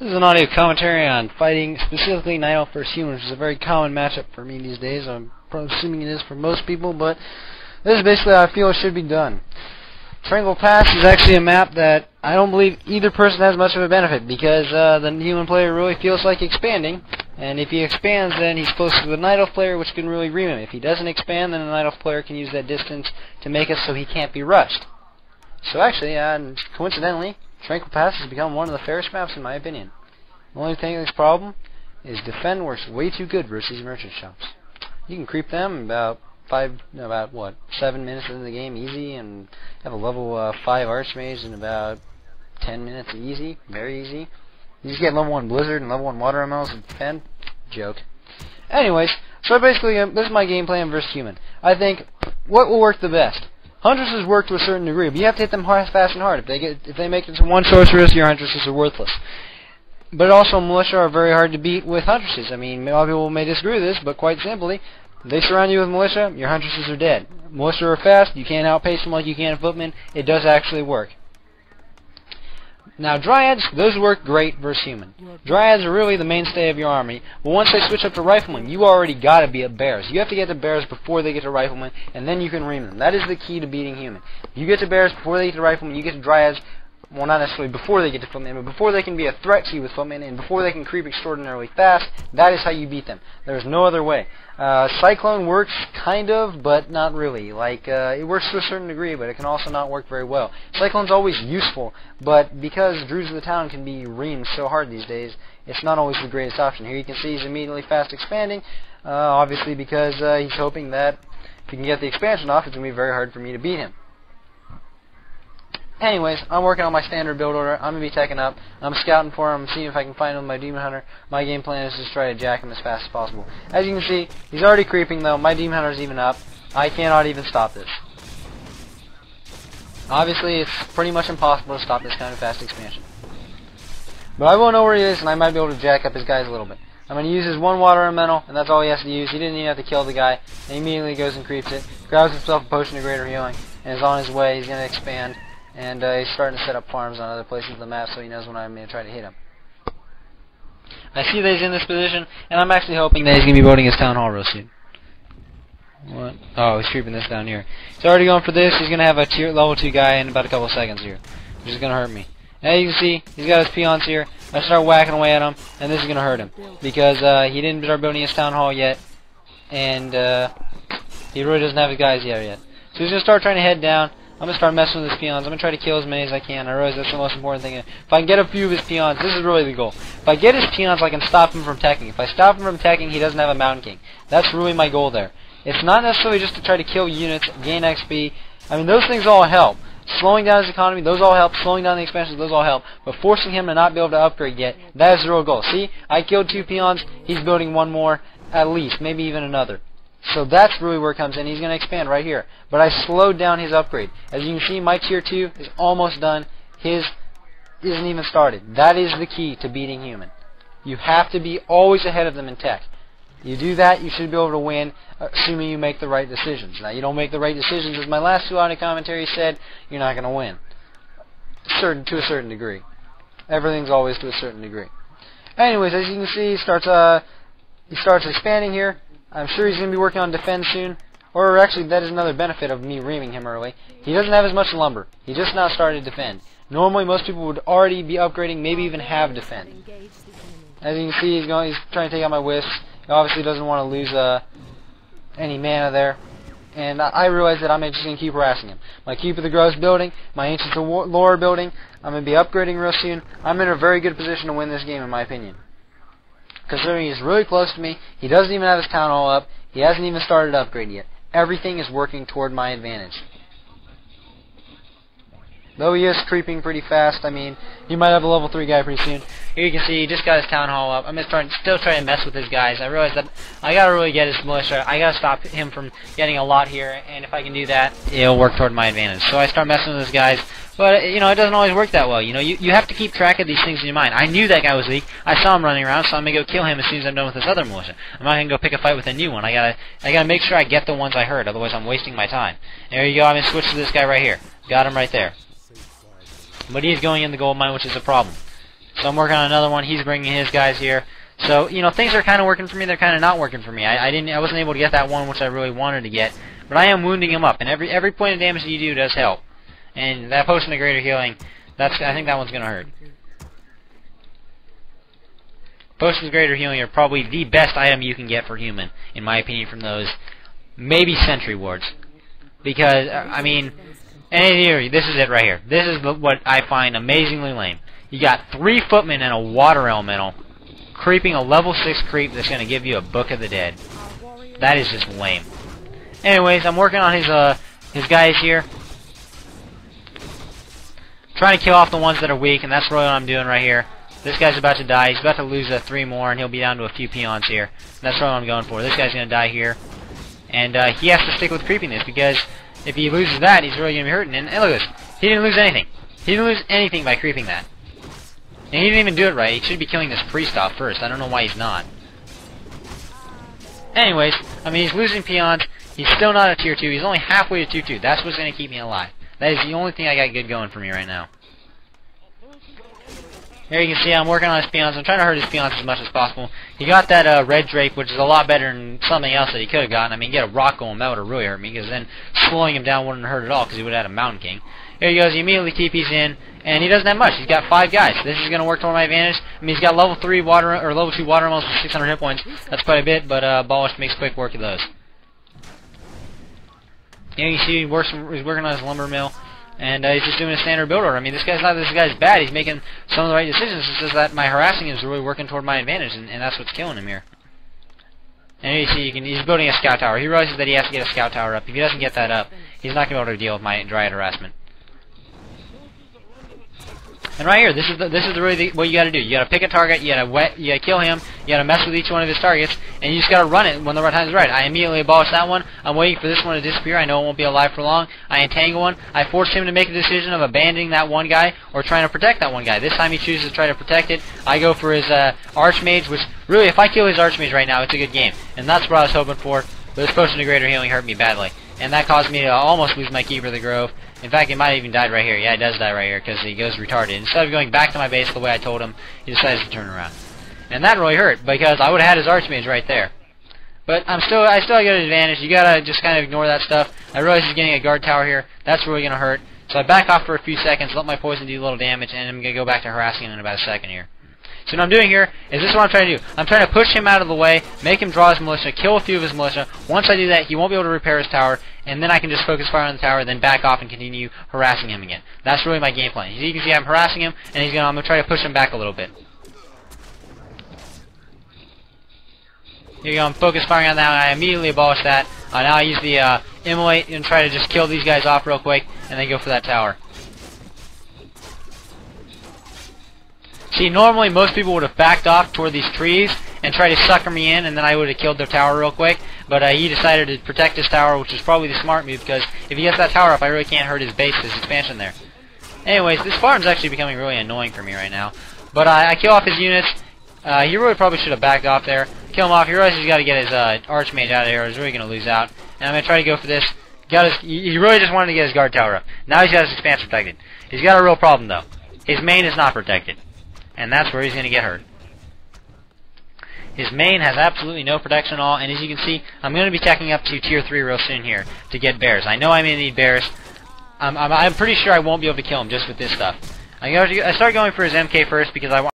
This is an audio commentary on fighting, specifically Night Elf vs. Human, which is a very common matchup for me these days. I'm assuming it is for most people, but this is basically how I feel it should be done. Tranquil Pass is actually a map that I don't believe either person has much of a benefit, because the human player really feels like expanding, and if he expands, then he's close to the Night Elf player, which can really ream him. If he doesn't expand, then the Night Elf player can use that distance to make it so he can't be rushed. So actually, coincidentally, Tranquil Pass has become one of the fairest maps in my opinion. The only thing that's problem is defend works way too good versus these merchant shops. You can creep them about 7 minutes into the game easy, and have a level 5 Archmage in about 10 minutes easy, very easy. You just get level 1 Blizzard and level 1 Water Elementals and defend. Joke. Anyways, so basically this is my game plan versus Human. I think what will work the best. Huntresses work to a certain degree, but you have to hit them fast and hard. If they make it to one sorceress, your Huntresses are worthless. But also, militia are very hard to beat with Huntresses. I mean, a lot of people may disagree with this, but quite simply, they surround you with militia, your Huntresses are dead. Militia are fast, you can't outpace them like you can footmen. It does actually work. Now, Dryads, those work great versus Human. Dryads are really the mainstay of your army, but once they switch up to Riflemen, you already gotta be at Bears. You have to get to Bears before they get to Riflemen, and then you can ream them. That is the key to beating Human. If you get to Bears before they get to Riflemen, you get to Dryads, well, not necessarily before they get to Footmen, but before they can be a threat to you with Footmen, and before they can creep extraordinarily fast, that is how you beat them. There's no other way. Cyclone works, kind of, but not really. Like, it works to a certain degree, but it can also not work very well. Cyclone's always useful, but because Druids of the Town can be reamed so hard these days, it's not always the greatest option. Here you can see he's immediately fast expanding, obviously because he's hoping that if he can get the expansion off, it's going to be very hard for me to beat him. Anyways, I'm working on my standard build order. I'm going to be teching up. I'm scouting for him, seeing if I can find him with my Demon Hunter. My game plan is to just try to jack him as fast as possible. As you can see, he's already creeping though. My Demon Hunter's even up. I cannot even stop this. Obviously, it's pretty much impossible to stop this kind of fast expansion. But I will know where he is, and I might be able to jack up his guys a little bit. I'm going to use his one Water Elemental, and that's all he has to use. He didn't even have to kill the guy. And he immediately goes and creeps it, grabs himself a Potion of Greater Healing, and is on his way. He's going to expand. And he's starting to set up farms on other places of the map so he knows when I'm going to try to hit him. I see that he's in this position, and I'm actually hoping that he's going to be building his Town Hall real soon. What? Oh, he's creeping this down here. He's already going for this. He's going to have a level 2 guy in about a couple of seconds here, which is going to hurt me. As you can see, he's got his peons here. I start whacking away at him, and this is going to hurt him. Because he didn't start building his Town Hall yet, and he really doesn't have his guys yet. So he's going to start trying to head down. I'm going to start messing with his peons. I'm going to try to kill as many as I can. I realize that's the most important thing. If I can get a few of his peons, this is really the goal. If I get his peons, I can stop him from teching. If I stop him from teching, he doesn't have a Mountain King. That's really my goal there. It's not necessarily just to try to kill units, gain XP. I mean, those things all help. Slowing down his economy, those all help. Slowing down the expansions, those all help. But forcing him to not be able to upgrade yet, that is the real goal. See, I killed 2 peons. He's building 1 more, at least, maybe even another. So that's really where it comes in. He's going to expand right here. But I slowed down his upgrade. As you can see, my tier 2 is almost done. His isn't even started. That is the key to beating Human. You have to be always ahead of them in tech. You do that, you should be able to win, assuming you make the right decisions. Now, you don't make the right decisions, as my last 2 audio commentaries said, you're not going to win. To a certain degree. Everything's always to a certain degree. Anyways, as you can see, he starts expanding here. I'm sure he's going to be working on defend soon. Or actually, that is another benefit of me reaming him early. He doesn't have as much lumber. He just now started to defend. Normally, most people would already be upgrading, maybe even have defend. As you can see, he's trying to take out my wisps. He obviously doesn't want to lose any mana there. And I realize that I'm just going to keep harassing him. My Keep of the Groves building, my Ancient Lore building, I'm going to be upgrading real soon. I'm in a very good position to win this game, in my opinion. Considering he's really close to me, he doesn't even have his Town Hall up, he hasn't even started to upgrade yet. Everything is working toward my advantage. Though he is creeping pretty fast, I mean, he might have a level 3 guy pretty soon. Here you can see, he just got his Town Hall up. I'm still trying to mess with his guys. I realize that I gotta really get his militia. I gotta stop him from getting a lot here, and if I can do that, it'll work toward my advantage. So I start messing with his guys. But, you know, it doesn't always work that well. You know, you have to keep track of these things in your mind. I knew that guy was weak. I saw him running around, so I'm going to go kill him as soon as I'm done with this other militia. I'm not going to go pick a fight with a new one. I gotta make sure I get the ones I heard, otherwise I'm wasting my time. There you go, I'm going to switch to this guy right here. Got him right there. But he's going in the gold mine, which is a problem. So I'm working on another one. He's bringing his guys here. So, you know, things are kind of working for me. They're kind of not working for me. I wasn't able to get that one which I really wanted to get. But I am wounding him up. And every point of damage that you do does help. And that potion of greater healing, I think that one's going to hurt. Potions of greater healing are probably the best item you can get for human, in my opinion, from those maybe sentry wards. Because, I mean, and here, this is it right here. This is what I find amazingly lame. You got 3 footmen and a water elemental creeping a level 6 creep that's going to give you a Book of the Dead. That is just lame. Anyways, I'm working on his guys here. Trying to kill off the ones that are weak, and that's really what I'm doing right here. This guy's about to die. He's about to lose 3 more, and he'll be down to a few peons here. That's really what I'm going for. This guy's going to die here. And he has to stick with creeping this, because if he loses that, he's really going to be hurting. And look at this. He didn't lose anything. He didn't lose anything by creeping that. And he didn't even do it right. He should be killing this priest off first. I don't know why he's not. Anyways, I mean, he's losing peons. He's still not a tier 2. He's only halfway to tier 2. That's what's going to keep me alive. That is the only thing I got good going for me right now. Here you can see I'm working on his peons. I'm trying to hurt his peons as much as possible. He got that red drape, which is a lot better than something else that he could have gotten. I mean, get a rock going, that would have really hurt me, because then slowing him down wouldn't hurt at all, because he would have had a Mountain King. Here he goes. He immediately TP's in, and he doesn't have much. He's got 5 guys. This is going to work toward my advantage. I mean, he's got level 3 water or level 2 water elements with 600 hit points. That's quite a bit, but Ballish makes quick work of those. Here you see he's working on his lumber mill. And he's just doing a standard build order. I mean, this guy's bad. He's making some of the right decisions. It's just that my harassing is really working toward my advantage, and that's what's killing him here. And here you see he's building a scout tower. He realizes that he has to get a scout tower up. If he doesn't get that up, he's not going to be able to deal with my dryad harassment. And right here, this is really what you got to do. You got to pick a target. You got to kill him. You got to mess with each one of his targets, and you just got to run it when the right time is right. I immediately abolish that one. I'm waiting for this one to disappear. I know it won't be alive for long. I entangle one. I force him to make a decision of abandoning that one guy or trying to protect that one guy. This time he chooses to try to protect it. I go for his archmage, which really, if I kill his archmage right now, it's a good game, and that's what I was hoping for. But this potion of greater healing hurt me badly, and that caused me to almost lose my Keeper of the Grove. In fact, he might have even died right here. Yeah, he does die right here because he goes retarded. Instead of going back to my base the way I told him, he decides to turn around. And that really hurt because I would have had his archmage right there. But I still got an advantage. You gotta just kind of ignore that stuff. I realize he's getting a guard tower here. That's really gonna hurt. So I back off for a few seconds, let my poison do a little damage, and I'm gonna go back to harassing him in about a second here. So what I'm doing here is this is what I'm trying to do. I'm trying to push him out of the way, make him draw his militia, kill a few of his militia. Once I do that, he won't be able to repair his tower, and then I can just focus fire on the tower, then back off and continue harassing him again. That's really my game plan. As you can see, I'm harassing him, and I'm going to try to push him back a little bit. Here you go, I'm focus firing on that, and I immediately abolish that. Now I use the immolate and try to just kill these guys off real quick, and then go for that tower. See, normally most people would have backed off toward these trees and tried to sucker me in, and then I would have killed their tower real quick. But he decided to protect his tower, which is probably the smart move, because if he gets that tower up, I really can't hurt his base, his expansion there. Anyways, this farm's actually becoming really annoying for me right now. But I kill off his units. He really probably should have backed off there. Kill him off. He realizes he's got to get his archmage out of here, or he's really going to lose out. And I'm going to try to go for this. He really just wanted to get his guard tower up. Now he's got his expansion protected. He's got a real problem, though. His main is not protected. And that's where he's going to get hurt. His main has absolutely no protection at all, and as you can see, I'm going to be checking up to tier 3 real soon here to get bears. I know I'm going to need bears. I'm pretty sure I won't be able to kill him just with this stuff. I start going for his MK first because I want